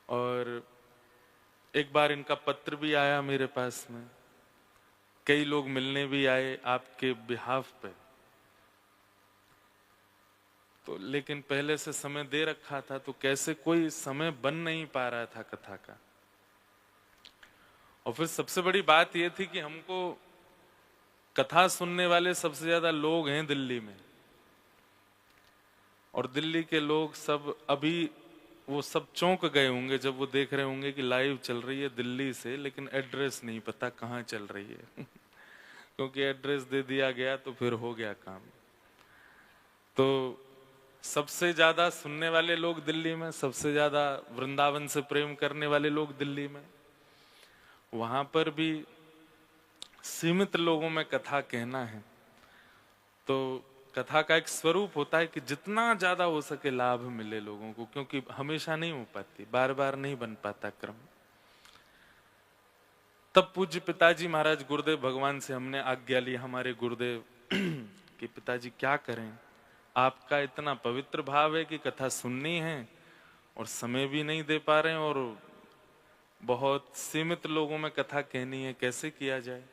और एक बार इनका पत्र भी आया मेरे पास में, कई लोग मिलने भी आए आपके बिहाफ पे, तो लेकिन पहले से समय दे रखा था तो कैसे कोई समय बन नहीं पा रहा था कथा का। और फिर सबसे बड़ी बात यह थी कि हमको कथा सुनने वाले सबसे ज्यादा लोग हैं दिल्ली में, और दिल्ली के लोग सब अभी वो सब चौंक गए होंगे जब वो देख रहे होंगे कि लाइव चल रही है दिल्ली से, लेकिन एड्रेस नहीं पता कहाँ चल रही है क्योंकि एड्रेस दे दिया गया तो फिर हो गया काम। तो सबसे ज्यादा सुनने वाले लोग दिल्ली में, सबसे ज्यादा वृंदावन से प्रेम करने वाले लोग दिल्ली में, वहां पर भी सीमित लोगों में कथा कहना है। तो कथा का एक स्वरूप होता है कि जितना ज्यादा हो सके लाभ मिले लोगों को, क्योंकि हमेशा नहीं हो पाती, बार बार नहीं बन पाता क्रम। तब पूज्य पिताजी महाराज गुरुदेव भगवान से हमने आज्ञा ली, हमारे गुरुदेव कि पिताजी क्या करें, आपका इतना पवित्र भाव है कि कथा सुननी है और समय भी नहीं दे पा रहे हैं और बहुत सीमित लोगों में कथा कहनी है, कैसे किया जाए।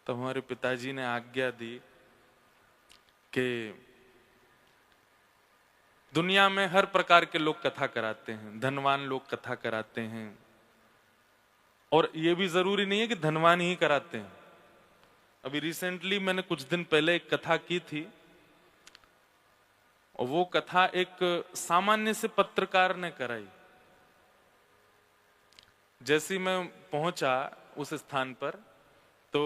तो हमारे पिताजी ने आज्ञा दी कि दुनिया में हर प्रकार के लोग कथा कराते हैं, धनवान लोग कथा कराते हैं, और ये भी जरूरी नहीं है कि धनवान ही कराते हैं। अभी रिसेंटली मैंने कुछ दिन पहले एक कथा की थी, और वो कथा एक सामान्य से पत्रकार ने कराई। जैसे मैं पहुंचा उस स्थान पर तो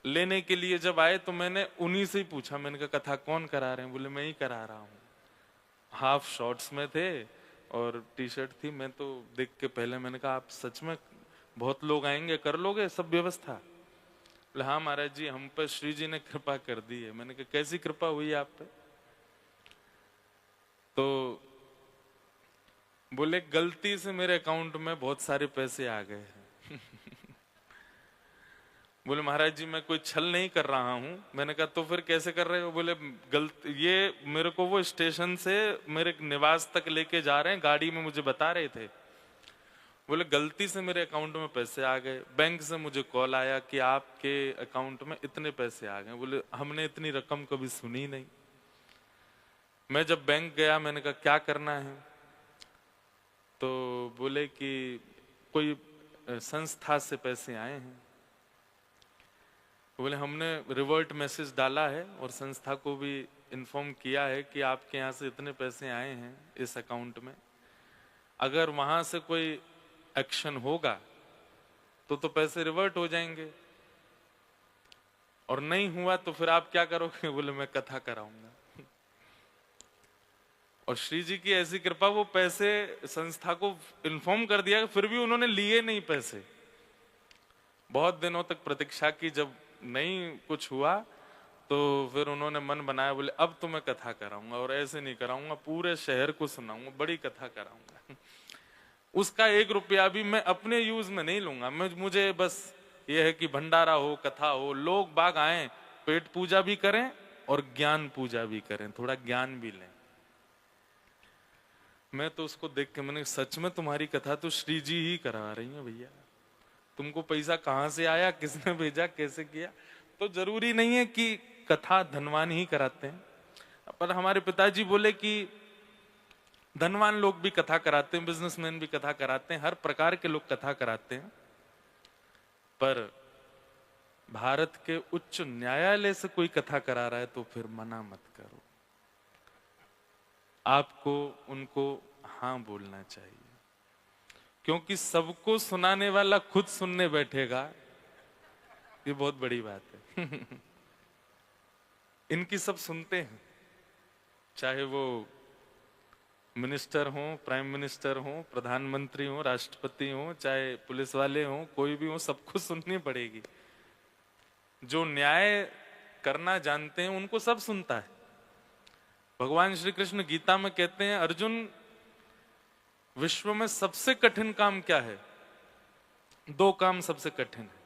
लेने के लिए जब आए तो मैंने उन्हीं से ही पूछा, मैंने कहा कथा कौन करा रहे हैं? बोले मैं ही करा रहा हूँ। हाफ शॉर्ट्स में थे और टी शर्ट थी। मैं तो देख के पहले मैंने कहा आप सच में बहुत लोग आएंगे, कर लोगे सब व्यवस्था? बोले हाँ महाराज जी, हम पर श्री जी ने कृपा कर दी है। मैंने कहा कैसी कृपा हुई आप पे? तो बोले गलती से मेरे अकाउंट में बहुत सारे पैसे आ गए हैं बोले महाराज जी मैं कोई छल नहीं कर रहा हूं। मैंने कहा तो फिर कैसे कर रहे हो? बोले ये मेरे को वो स्टेशन से मेरे निवास तक लेके जा रहे हैं, गाड़ी में मुझे बता रहे थे। बोले गलती से मेरे अकाउंट में पैसे आ गए, बैंक से मुझे कॉल आया कि आपके अकाउंट में इतने पैसे आ गए। बोले हमने इतनी रकम कभी सुनी नहीं। मैं जब बैंक गया मैंने कहा क्या करना है? तो बोले कि कोई संस्था से पैसे आए हैं। बोले हमने रिवर्ट मैसेज डाला है और संस्था को भी इन्फॉर्म किया है कि आपके यहाँ से इतने पैसे आए हैं इस अकाउंट में, अगर वहां से कोई एक्शन होगा तो पैसे रिवर्ट हो जाएंगे, और नहीं हुआ तो फिर आप क्या करोगे? बोले मैं कथा कराऊंगा और श्री जी की ऐसी कृपा, वो पैसे संस्था को इन्फॉर्म कर दिया, फिर भी उन्होंने लिए नहीं पैसे। बहुत दिनों तक प्रतीक्षा की, जब नहीं कुछ हुआ तो फिर उन्होंने मन बनाया, बोले अब तो मैं कथा कराऊंगा, और ऐसे नहीं कराऊंगा, पूरे शहर को सुनाऊंगा, बड़ी कथा कराऊंगा उसका 1 रुपया भी मैं अपने यूज में नहीं लूंगा। मुझे बस ये है कि भंडारा हो, कथा हो, लोग बाग आए, पेट पूजा भी करें और ज्ञान पूजा भी करें, थोड़ा ज्ञान भी लें। मैं तो उसको देख के मैंने, सच में तुम्हारी कथा तो श्री जी ही करा रही है भैया, तुमको पैसा कहां से आया, किसने भेजा, कैसे किया? तो जरूरी नहीं है कि कथा धनवान ही कराते हैं। पर हमारे पिताजी बोले कि धनवान लोग भी कथा कराते हैं, बिजनेसमैन भी कथा कराते हैं, हर प्रकार के लोग कथा कराते हैं, पर भारत के उच्च न्यायालय से कोई कथा करा रहा है तो फिर मना मत करो, आपको उनको हाँ बोलना चाहिए, क्योंकि सबको सुनाने वाला खुद सुनने बैठेगा, ये बहुत बड़ी बात है इनकी सब सुनते हैं, चाहे वो मिनिस्टर हो, प्राइम मिनिस्टर हो, प्रधानमंत्री हो, राष्ट्रपति हो, चाहे पुलिस वाले हो, कोई भी हो, सबको सुननी पड़ेगी। जो न्याय करना जानते हैं उनको सब सुनता है। भगवान श्री कृष्ण गीता में कहते हैं, अर्जुन विश्व में सबसे कठिन काम क्या है? 2 काम सबसे कठिन है।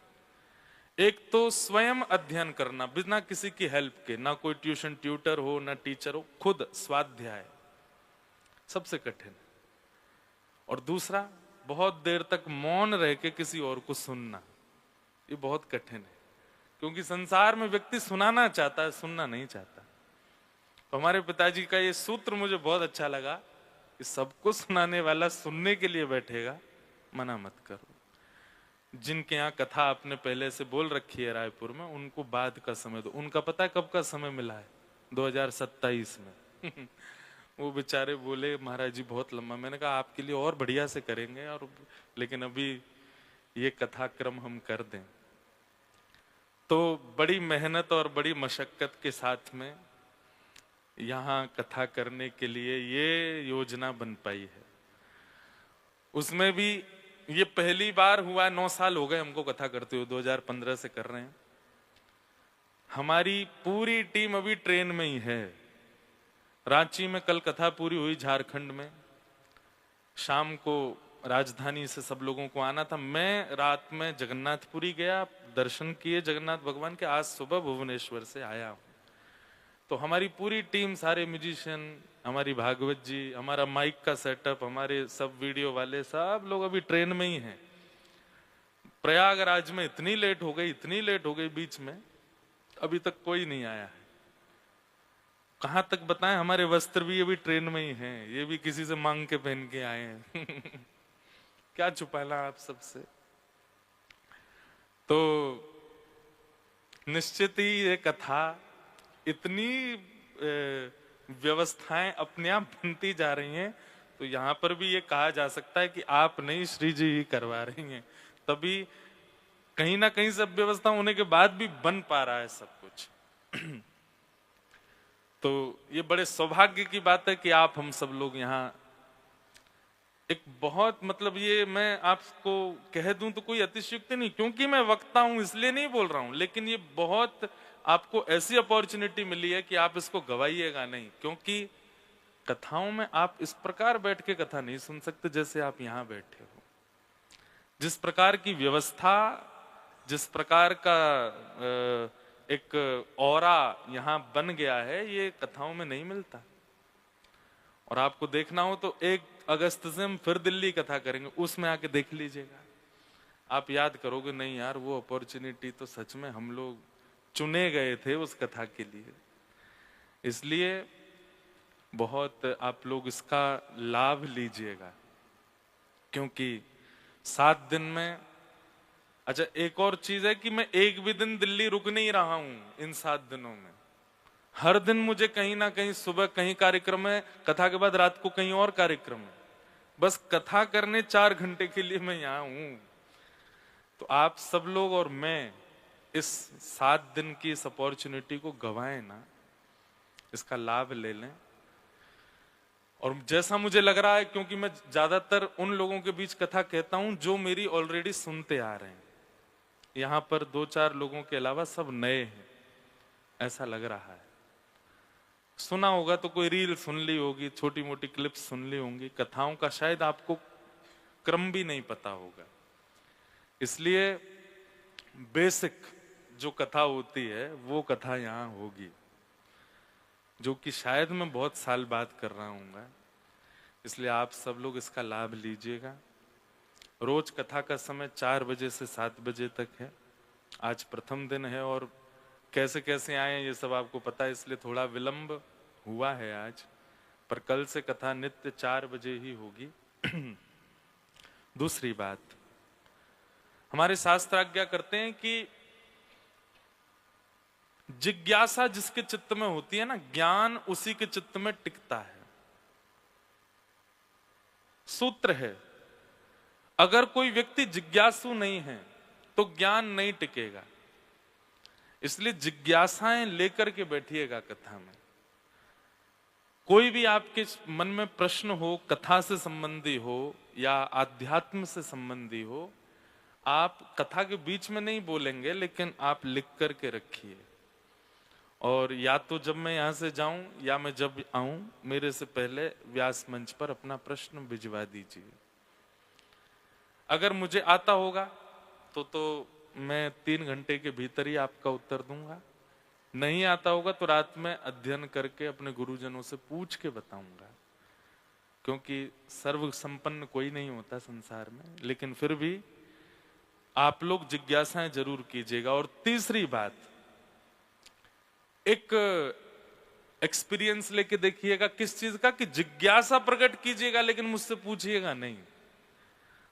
एक तो स्वयं अध्ययन करना बिना किसी की हेल्प के, ना कोई ट्यूशन ट्यूटर हो, ना टीचर हो, खुद स्वाध्याय सबसे कठिन। और दूसरा, बहुत देर तक मौन रह के किसी और को सुनना, ये बहुत कठिन है, क्योंकि संसार में व्यक्ति सुनाना चाहता है, सुनना नहीं चाहता। तो हमारे पिताजी का ये सूत्र मुझे बहुत अच्छा लगा कि सबको सुनाने वाला सुनने के लिए बैठेगा, मना मत करो। जिनके यहाँ कथा आपने पहले से बोल रखी है रायपुर में, उनको बाद का समय दो। उनका पता है कब का समय मिला है? 2027 में। वो बेचारे बोले महाराज जी बहुत लंबा। मैंने कहा आपके लिए और बढ़िया से करेंगे, और लेकिन अभी ये कथाक्रम हम कर दें। तो बड़ी मेहनत और बड़ी मशक्कत के साथ में यहाँ कथा करने के लिए ये योजना बन पाई है। उसमें भी ये पहली बार हुआ, 9 साल हो गए हमको कथा करते हुए, 2015 से कर रहे हैं। हमारी पूरी टीम अभी ट्रेन में ही है। रांची में कल कथा पूरी हुई, झारखंड में शाम को राजधानी से सब लोगों को आना था। मैं रात में जगन्नाथपुरी गया, दर्शन किए जगन्नाथ भगवान के। आज सुबह भुवनेश्वर से आया हूं। तो हमारी पूरी टीम, सारे म्यूजिशियन, हमारी भागवत जी, हमारा माइक का सेटअप, हमारे सब वीडियो वाले, सब लोग अभी ट्रेन में ही हैं। प्रयागराज में इतनी लेट हो गई बीच में, अभी तक कोई नहीं आया है। कहां तक बताएं, हमारे वस्त्र भी अभी ट्रेन में ही हैं, ये भी किसी से मांग के पहन के आए हैं। क्या छुपाना आप सबसे। तो निश्चित ही ये कथा इतनी व्यवस्थाएं अपने आप बनती जा रही हैं, तो यहां पर भी ये कहा जा सकता है कि आप नहीं, श्री जी ही करवा रही हैं। तभी कहीं ना कहीं सब व्यवस्था होने के बाद भी बन पा रहा है सब कुछ। तो ये बड़े सौभाग्य की बात है कि आप हम सब लोग यहाँ एक बहुत, मतलब ये मैं आपको कह दूं तो कोई अतिशयोक्ति नहीं, क्योंकि मैं वक्ता हूं इसलिए नहीं बोल रहा हूं, लेकिन ये बहुत आपको ऐसी अपॉर्चुनिटी मिली है कि आप इसको गवाइएगा नहीं। क्योंकि कथाओं में आप इस प्रकार बैठ के कथा नहीं सुन सकते जैसे आप यहाँ बैठे हो। जिस प्रकार की व्यवस्था, जिस प्रकार का एक ऑरा यहाँ बन गया है, ये कथाओं में नहीं मिलता। और आपको देखना हो तो 1 अगस्त से हम फिर दिल्ली कथा करेंगे, उसमें आके देख लीजिएगा, आप याद करोगे नहीं यार, वो अपॉर्चुनिटी तो सच में हम लोग चुने गए थे उस कथा के लिए। इसलिए बहुत आप लोग इसका लाभ लीजिएगा, क्योंकि 7 दिन में, अच्छा एक और चीज है कि मैं एक भी दिन दिल्ली रुक नहीं रहा हूं इन 7 दिनों में। हर दिन मुझे कहीं ना कहीं, सुबह कहीं कार्यक्रम है, कथा के बाद रात को कहीं और कार्यक्रम है। बस कथा करने 4 घंटे के लिए मैं यहां हूं। तो आप सब लोग और मैं इस 7 दिन की इस अपॉर्चुनिटी को गवाएं ना, इसका लाभ ले लें। और जैसा मुझे लग रहा है, क्योंकि मैं ज्यादातर उन लोगों के बीच कथा कहता हूं जो मेरी ऑलरेडी सुनते आ रहे हैं, यहां पर 2-4 लोगों के अलावा सब नए हैं, ऐसा लग रहा है। सुना होगा तो कोई रील सुन ली होगी, छोटी मोटी क्लिप्स सुन ली होंगी, कथाओं का शायद आपको क्रम भी नहीं पता होगा। इसलिए बेसिक जो कथा होती है वो कथा यहाँ होगी, जो कि शायद मैं बहुत साल बाद कर रहा हूँ। इसलिए आप सब लोग इसका लाभ लीजिएगा। रोज कथा का समय 4 बजे से 7 बजे तक है। आज प्रथम दिन है और कैसे कैसे आए ये सब आपको पता है, इसलिए थोड़ा विलंब हुआ है आज, पर कल से कथा नित्य 4 बजे ही होगी। दूसरी बात, हमारे शास्त्र आज्ञा करते हैं कि जिज्ञासा जिसके चित्त में होती है ना, ज्ञान उसी के चित्त में टिकता है। सूत्र है, अगर कोई व्यक्ति जिज्ञासु नहीं है तो ज्ञान नहीं टिकेगा। इसलिए जिज्ञासाएं लेकर के बैठिएगा कथा में। कोई भी आपके मन में प्रश्न हो, कथा से संबंधी हो या आध्यात्म से संबंधी हो, आप कथा के बीच में नहीं बोलेंगे, लेकिन आप लिख करके रखिए। और या तो जब मैं यहां से जाऊं या मैं जब आऊं, मेरे से पहले व्यास मंच पर अपना प्रश्न भिजवा दीजिए। अगर मुझे आता होगा तो मैं 3 घंटे के भीतर ही आपका उत्तर दूंगा। नहीं आता होगा तो रात में अध्ययन करके अपने गुरुजनों से पूछ के बताऊंगा। क्योंकि सर्व संपन्न कोई नहीं होता संसार में, लेकिन फिर भी आप लोग जिज्ञासाएं जरूर कीजिएगा। और तीसरी बात, एक एक्सपीरियंस लेके देखिएगा किस चीज का, कि जिज्ञासा प्रकट कीजिएगा लेकिन मुझसे पूछिएगा नहीं।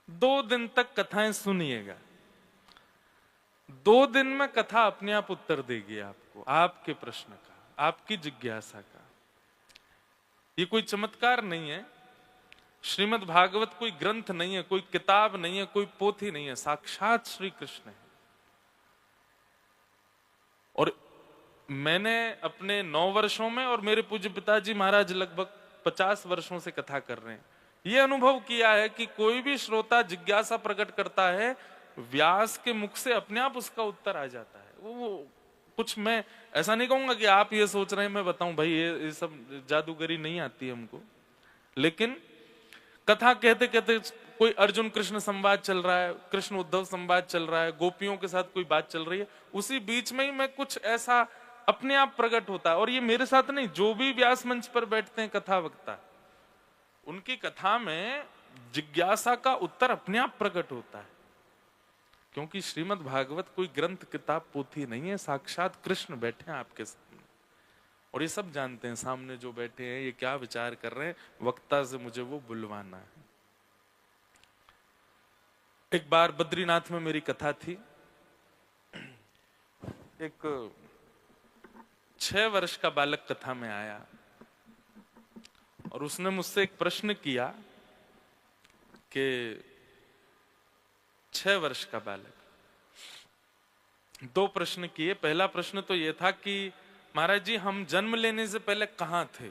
2 दिन तक कथाएं सुनिएगा, 2 दिन में कथा अपने आप उत्तर देगी आपको, आपके प्रश्न का, आपकी जिज्ञासा का। ये कोई चमत्कार नहीं है, श्रीमद् भागवत कोई ग्रंथ नहीं है, कोई किताब नहीं है, कोई पोथी नहीं है, साक्षात श्री कृष्ण है। और मैंने अपने 9 वर्षों में, और मेरे पूज्य पिताजी महाराज लगभग 50 वर्षों से कथा कर रहे हैं, ये अनुभव किया है कि कोई भी श्रोता जिज्ञासा प्रकट करता है, व्यास के मुख से अपने आप उसका उत्तर आ जाता है। वो कुछ, मैं ऐसा नहीं कहूंगा कि आप ये सोच रहे हैं मैं बताऊं, भाई ये सब जादूगरी नहीं आती है हमको, लेकिन कथा कहते कहते कोई अर्जुन कृष्ण संवाद चल रहा है, कृष्ण उद्धव संवाद चल रहा है, गोपियों के साथ कोई बात चल रही है, उसी बीच में ही मैं कुछ ऐसा अपने आप प्रकट होता है। और ये मेरे साथ नहीं, जो भी व्यास मंच पर बैठते हैं कथा वक्ता, उनकी कथा में जिज्ञासा का उत्तर अपने आप प्रकट होता है, क्योंकि श्रीमद् भागवत कोई ग्रंथ किताब पोथी नहीं है, साक्षात कृष्ण बैठे हैं आपके सामने, और ये सब जानते हैं सामने जो बैठे हैं ये क्या विचार कर रहे हैं, वक्ता से मुझे वो बुलवाना है। एक बार बद्रीनाथ में मेरी कथा थी, एक 6 वर्ष का बालक कथा में आया और उसने मुझसे एक प्रश्न किया कि 6 वर्ष का बालक, 2 प्रश्न किए। पहला प्रश्न तो यह था कि महाराज जी हम जन्म लेने से पहले कहां थे?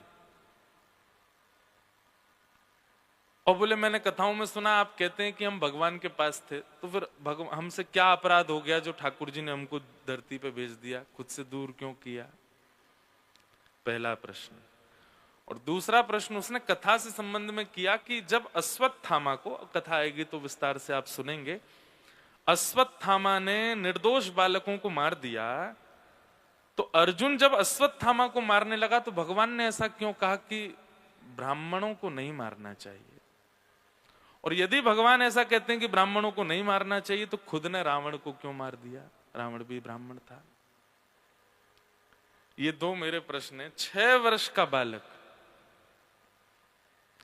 और बोले मैंने कथाओं में सुना आप कहते हैं कि हम भगवान के पास थे, तो फिर हमसे क्या अपराध हो गया जो ठाकुर जी ने हमको धरती पे भेज दिया, खुद से दूर क्यों किया? पहला प्रश्न। और दूसरा प्रश्न उसने कथा से संबंध में किया कि जब अश्वत्थामा को, कथा आएगी तो विस्तार से आप सुनेंगे, अश्वत्थामा ने निर्दोष बालकों को मार दिया, तो अर्जुन जब अश्वत्थामा को मारने लगा तो भगवान ने ऐसा क्यों कहा कि ब्राह्मणों को नहीं मारना चाहिए? और यदि भगवान ऐसा कहते हैं कि ब्राह्मणों को नहीं मारना चाहिए, तो खुद ने रावण को क्यों मार दिया? रावण भी ब्राह्मण था। ये 2 मेरे प्रश्न हैं। 6 वर्ष का बालक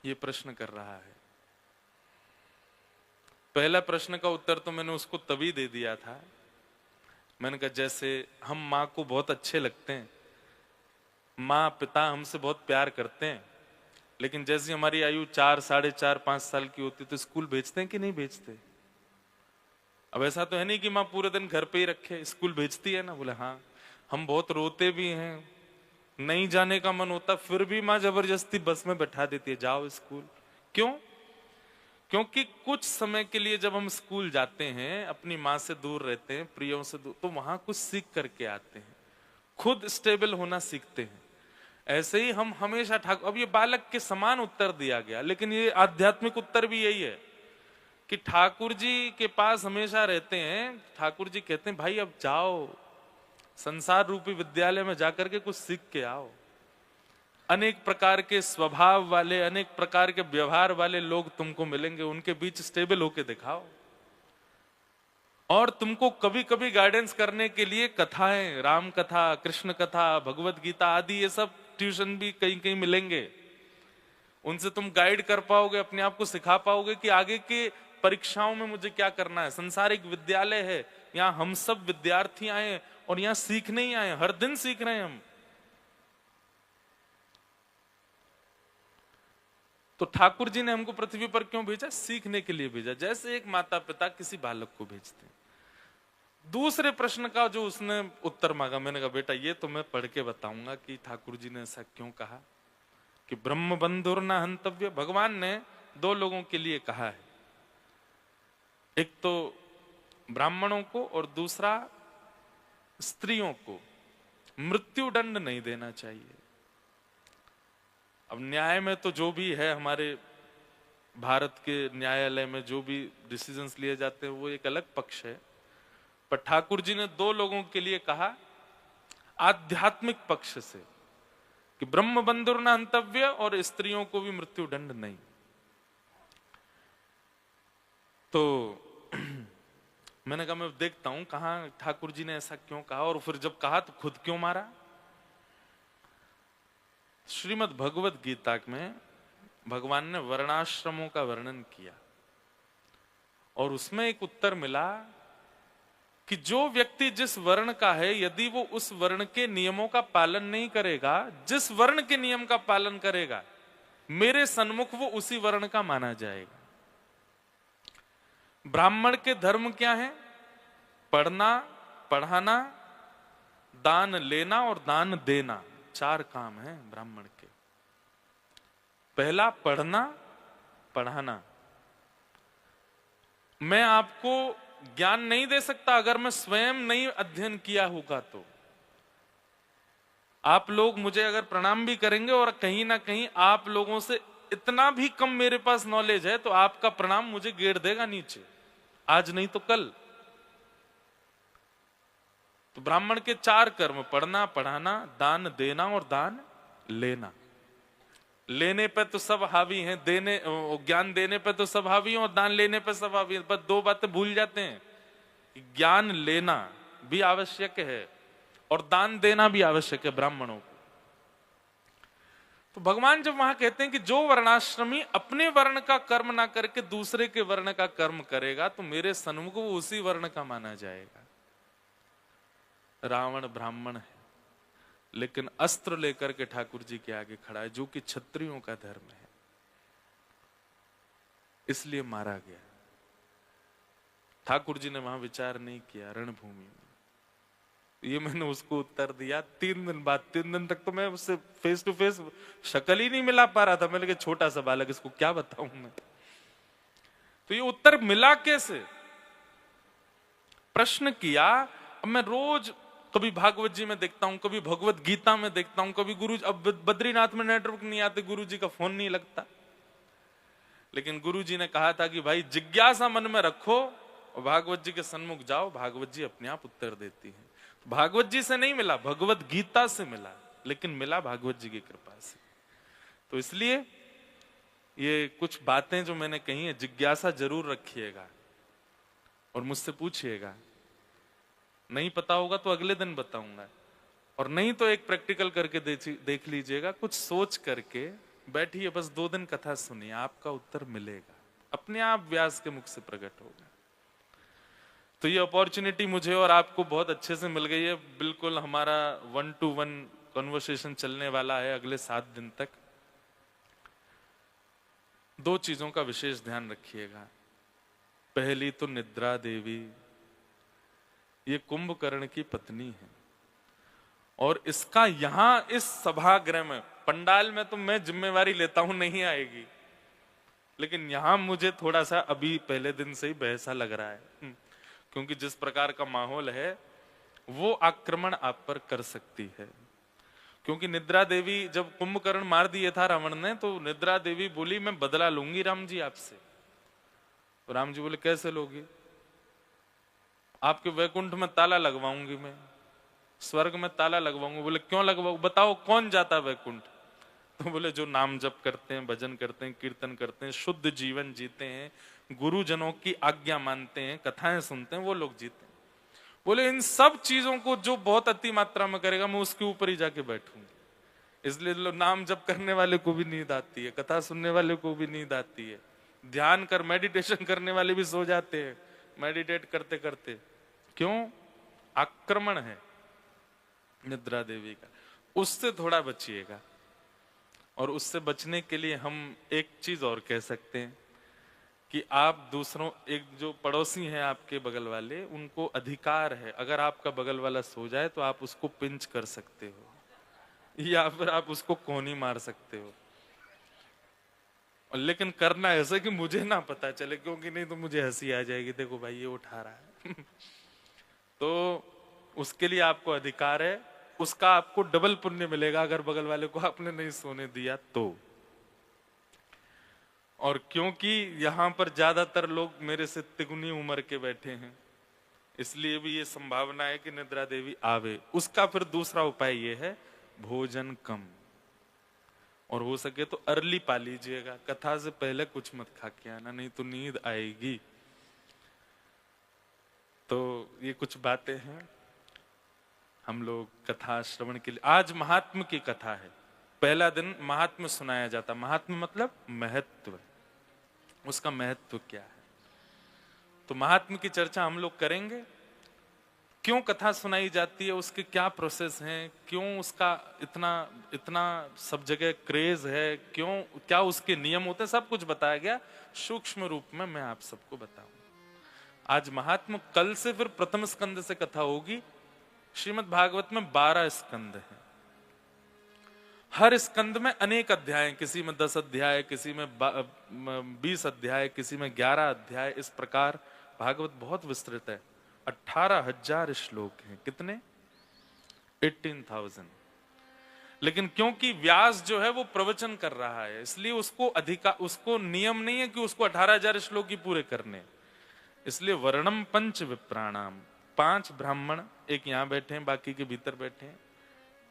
ये प्रश्न कर रहा है। पहला प्रश्न का उत्तर तो मैंने उसको तभी दे दिया था, मैंने कहा जैसे हम माँ को बहुत अच्छे लगते हैं, माँ पिता हमसे बहुत प्यार करते हैं, लेकिन जैसी हमारी आयु 4, 4.5, 5 साल की होती तो स्कूल भेजते हैं कि नहीं भेजते? अब ऐसा तो है नहीं कि माँ पूरे दिन घर पे ही रखे, स्कूल भेजती है ना? बोले हाँ। हम बहुत रोते भी हैं, नहीं जाने का मन होता, फिर भी माँ जबरदस्ती बस में बैठा देती है, जाओ स्कूल। क्यों? क्योंकि कुछ समय के लिए जब हम स्कूल जाते हैं, अपनी माँ से दूर रहते हैं, प्रियों से दूर, तो वहां कुछ सीख करके आते हैं, खुद स्टेबल होना सीखते हैं। ऐसे ही हम हमेशा ठाकुर, अब ये बालक के समान उत्तर दिया गया, लेकिन ये आध्यात्मिक उत्तर भी यही है कि ठाकुर जी के पास हमेशा रहते हैं। ठाकुर जी कहते हैं भाई अब जाओ संसार रूपी विद्यालय में जाकर के कुछ सीख के आओ। अनेक प्रकार के स्वभाव वाले, अनेक प्रकार के व्यवहार वाले लोग तुमको मिलेंगे, उनके बीच स्टेबल होके दिखाओ। और तुमको कभी कभी गाइडेंस करने के लिए कथाएं, राम कथा, कृष्ण कथा, भगवत गीता आदि ये सब ट्यूशन भी कहीं कहीं मिलेंगे, उनसे तुम गाइड कर पाओगे, अपने आप को सिखा पाओगे कि आगे के परीक्षाओं में मुझे क्या करना है। संसारिक विद्यालय है, यहाँ हम सब विद्यार्थी आए और यहाँ सीखने ही आए, हर दिन सीख रहे हैं हम। तो ठाकुर जी ने हमको पृथ्वी पर क्यों भेजा? सीखने के लिए भेजा, जैसे एक माता पिता किसी बालक को भेजते हैं। दूसरे प्रश्न का जो उसने उत्तर मांगा, मैंने कहा बेटा ये तो मैं पढ़ के बताऊंगा कि ठाकुर जी ने ऐसा क्यों कहा कि ब्रह्म बंधुर न हंतव्य। भगवान ने 2 लोगों के लिए कहा है, एक तो ब्राह्मणों को और दूसरा स्त्रियों को मृत्यु दंड नहीं देना चाहिए। अब न्याय में तो जो भी है, हमारे भारत के न्यायालय में जो भी डिसीजंस लिए जाते हैं वो एक अलग पक्ष है, पर ठाकुर जी ने 2 लोगों के लिए कहा आध्यात्मिक पक्ष से कि ब्रह्म बंधुर न हंतव्य और स्त्रियों को भी मृत्यु दंड नहीं। तो मैंने कहा मैं देखता हूं कहाँ ठाकुर जी ने ऐसा क्यों कहा, और फिर जब कहा तो खुद क्यों मारा। श्रीमद् भगवत गीता में भगवान ने वर्णाश्रमों का वर्णन किया और उसमें एक उत्तर मिला कि जो व्यक्ति जिस वर्ण का है यदि वो उस वर्ण के नियमों का पालन नहीं करेगा, जिस वर्ण के नियम का पालन करेगा, मेरे सन्मुख वो उसी वर्ण का माना जाएगा। ब्राह्मण के धर्म क्या है? पढ़ना, पढ़ाना, दान लेना और दान देना, 4 काम हैं ब्राह्मण के। पहला पढ़ना, पढ़ाना। मैं आपको ज्ञान नहीं दे सकता अगर मैं स्वयं नहीं अध्ययन किया होगा। तो आप लोग मुझे अगर प्रणाम भी करेंगे और कहीं ना कहीं आप लोगों से इतना भी कम मेरे पास नॉलेज है तो आपका प्रणाम मुझे गिर देगा नीचे, आज नहीं तो कल। तो ब्राह्मण के 4 कर्म, पढ़ना, पढ़ाना, दान देना और दान लेना। लेने पे तो सब हावी हैं, देने ज्ञान देने पे तो सब हावी हैं और दान लेने पे सब हावी हैं। बस 2 बातें भूल जाते हैं, ज्ञान लेना भी आवश्यक है और दान देना भी आवश्यक है ब्राह्मणों को। तो भगवान जब वहां कहते हैं कि जो वर्णाश्रमी अपने वर्ण का कर्म ना करके दूसरे के वर्ण का कर्म करेगा तो मेरे सन्मुख वो उसी वर्ण का माना जाएगा। रावण ब्राह्मण है लेकिन अस्त्र लेकर के ठाकुर जी के आगे खड़ा है, जो कि क्षत्रियों का धर्म है, इसलिए मारा गया। ठाकुर जी ने वहां विचार नहीं किया रणभूमि में। ये मैंने उसको उत्तर दिया 3 दिन बाद। 3 दिन तक तो मैं उससे फेस टू फेस शक्ल ही नहीं मिला पा रहा था। मैंने कहा छोटा सा बालक, इसको क्या बताऊं मैं। तो ये उत्तर मिला कैसे? प्रश्न किया। अब मैं रोज कभी भागवत जी में देखता हूं, कभी भगवत गीता में देखता हूं, कभी गुरु, अब बद्रीनाथ में नेटवर्क नहीं आते, गुरु जी का फोन नहीं लगता। लेकिन गुरु जी ने कहा था कि भाई जिज्ञासा मन में रखो और भागवत जी के सन्मुख जाओ, भागवत जी अपने आप उत्तर देती है। तो भागवत जी से नहीं मिला, भगवत गीता से मिला, लेकिन मिला भागवत जी की कृपा से। तो इसलिए ये कुछ बातें जो मैंने कही है, जिज्ञासा जरूर रखिएगा और मुझसे पूछिएगा। नहीं पता होगा तो अगले दिन बताऊंगा, और नहीं तो एक प्रैक्टिकल करके देख लीजिएगा। कुछ सोच करके बैठिए, बस 2 दिन कथा सुनिए, आपका उत्तर मिलेगा, अपने आप व्यास के मुख से प्रकट होगा। तो ये अपॉर्चुनिटी मुझे और आपको बहुत अच्छे से मिल गई है। बिल्कुल हमारा 1-to-1 कन्वर्सेशन चलने वाला है अगले 7 दिन तक। 2 चीजों का विशेष ध्यान रखिएगा। पहली तो निद्रा देवी, ये कुंभकर्ण की पत्नी है और इसका यहां इस सभागृह में, पंडाल में तो मैं जिम्मेवारी लेता हूं नहीं आएगी, लेकिन यहां मुझे थोड़ा सा अभी पहले दिन से ही बहसा लग रहा है, क्योंकि जिस प्रकार का माहौल है वो आक्रमण आप पर कर सकती है। क्योंकि निद्रा देवी, जब कुंभकर्ण मार दिया था रावण ने, तो निद्रा देवी बोली मैं बदला लूंगी राम जी आपसे। तो राम जी बोले कैसे लोगी? आपके वैकुंठ में ताला लगवाऊंगी, मैं स्वर्ग में ताला लगवाऊंगी। बोले क्यों लगवाऊं? बताओ कौन जाता वैकुंठ? तो बोले जो नाम जप करते हैं, भजन करते हैं, कीर्तन करते हैं, शुद्ध जीवन जीते हैं, गुरुजनों की आज्ञा मानते हैं, कथाएं सुनते हैं, वो लोग जीते हैं। बोले इन सब चीजों को जो बहुत अति मात्रा में करेगा मैं उसके ऊपर ही जाके बैठूंगी। इसलिए नाम जप करने वाले को भी नींद आती है, कथा सुनने वाले को भी नींद आती है, ध्यान कर मेडिटेशन करने वाले भी सो जाते हैं मेडिटेट करते करते। क्यों? आक्रमण है निद्रा देवी का, उससे थोड़ा बचिएगा। और उससे बचने के लिए हम एक चीज और कह सकते हैं कि आप दूसरों, एक जो पड़ोसी हैं आपके बगल वाले, उनको अधिकार है, अगर आपका बगल वाला सो जाए तो आप उसको पिंच कर सकते हो या फिर आप उसको कोनी मार सकते हो। लेकिन करना ऐसा कि मुझे ना पता चले, क्योंकि नहीं तो मुझे हंसी आ जाएगी, देखो भाई ये उठा रहा है तो उसके लिए आपको अधिकार है, उसका आपको डबल पुण्य मिलेगा अगर बगल वाले को आपने नहीं सोने दिया तो। और क्योंकि यहां पर ज्यादातर लोग मेरे से तिगुनी उम्र के बैठे हैं, इसलिए भी ये संभावना है कि निद्रा देवी आवे। उसका फिर दूसरा उपाय ये है, भोजन कम, और हो सके तो अर्ली पा लीजिएगा, कथा से पहले कुछ मत खा के आना, नहीं तो नींद आएगी। तो ये कुछ बातें हैं, हम लोग कथा श्रवण के लिए, आज महात्म की कथा है। पहला दिन महात्म सुनाया जाता। महात्म मतलब महत्व, उसका महत्व क्या है। तो महात्म की चर्चा हम लोग करेंगे। क्यों कथा सुनाई जाती है, उसके क्या प्रोसेस हैं, क्यों उसका इतना इतना सब जगह क्रेज है, क्यों, क्या उसके नियम होते हैं, सब कुछ बताया गया सूक्ष्म रूप में मैं आप सबको बताऊं। आज महात्म, कल से फिर प्रथम स्कंद से कथा होगी। श्रीमद् भागवत में 12 स्कंद हैं। हर स्कंद में अनेक अध्याय, किसी में 10 अध्याय, किसी में 20 अध्याय, किसी में 11 अध्याय। इस प्रकार भागवत बहुत विस्तृत है। 18,000 श्लोक हैं। कितने? 18,000। लेकिन क्योंकि व्यास जो है वो प्रवचन कर रहा है, इसलिए उसको नियम नहीं है कि उसको 18,000 श्लोक ही पूरे करने। इसलिए वर्णम पंच विप्राणाम, 5 ब्राह्मण, एक यहां बैठे हैं, बाकी के भीतर बैठे हैं,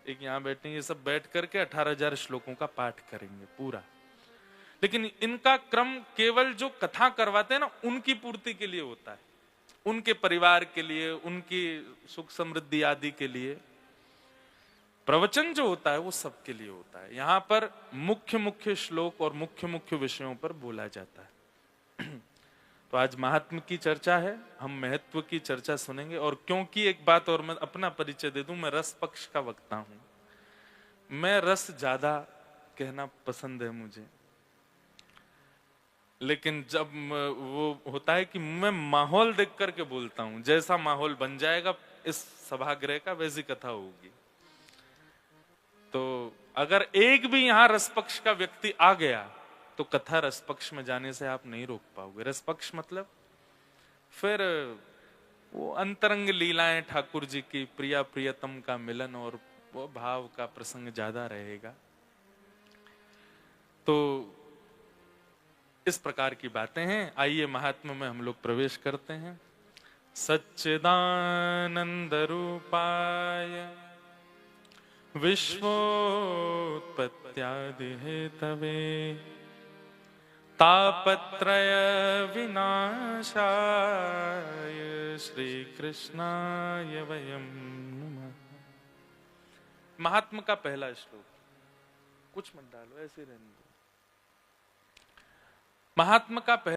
एक यहां बैठे हैं, ये सब बैठ करके 18,000 श्लोकों का पाठ करेंगे पूरा। लेकिन इनका क्रम केवल जो कथा करवाते हैं ना, उनकी पूर्ति के लिए होता है, उनके परिवार के लिए, उनकी सुख समृद्धि आदि के लिए। प्रवचन जो होता है वो सबके लिए होता है। यहां पर मुख्य मुख्य श्लोक और मुख्य मुख्य विषयों पर बोला जाता है। तो आज महात्म की चर्चा है, हम महत्व की चर्चा सुनेंगे। और क्योंकि एक बात और, मैं अपना परिचय दे दूं, मैं रस पक्ष का वक्ता हूं। मैं रस ज्यादा कहना पसंद है मुझे, लेकिन जब वो होता है कि मैं माहौल देख करके बोलता हूं, जैसा माहौल बन जाएगा इस सभागृह का वैसी कथा होगी। तो अगर एक भी यहां रसपक्ष का व्यक्ति आ गया तो कथा रसपक्ष में जाने से आप नहीं रोक पाओगे। रसपक्ष मतलब फिर वो अंतरंग लीलाएं, ठाकुर जी की प्रिया प्रियतम का मिलन और वो भाव का प्रसंग ज्यादा रहेगा। तो इस प्रकार की बातें हैं। आइए महात्मा में हम लोग प्रवेश करते हैं। सच्चिदानंद रूपाय विश्वोत्पत्त्यादि हेतवे तापत्रय विनाशाय श्री कृष्णाय वयं नमः। महात्मा का पहला श्लोक, कुछ मत डालो, ऐसे रहने दो। महात्मा का पहला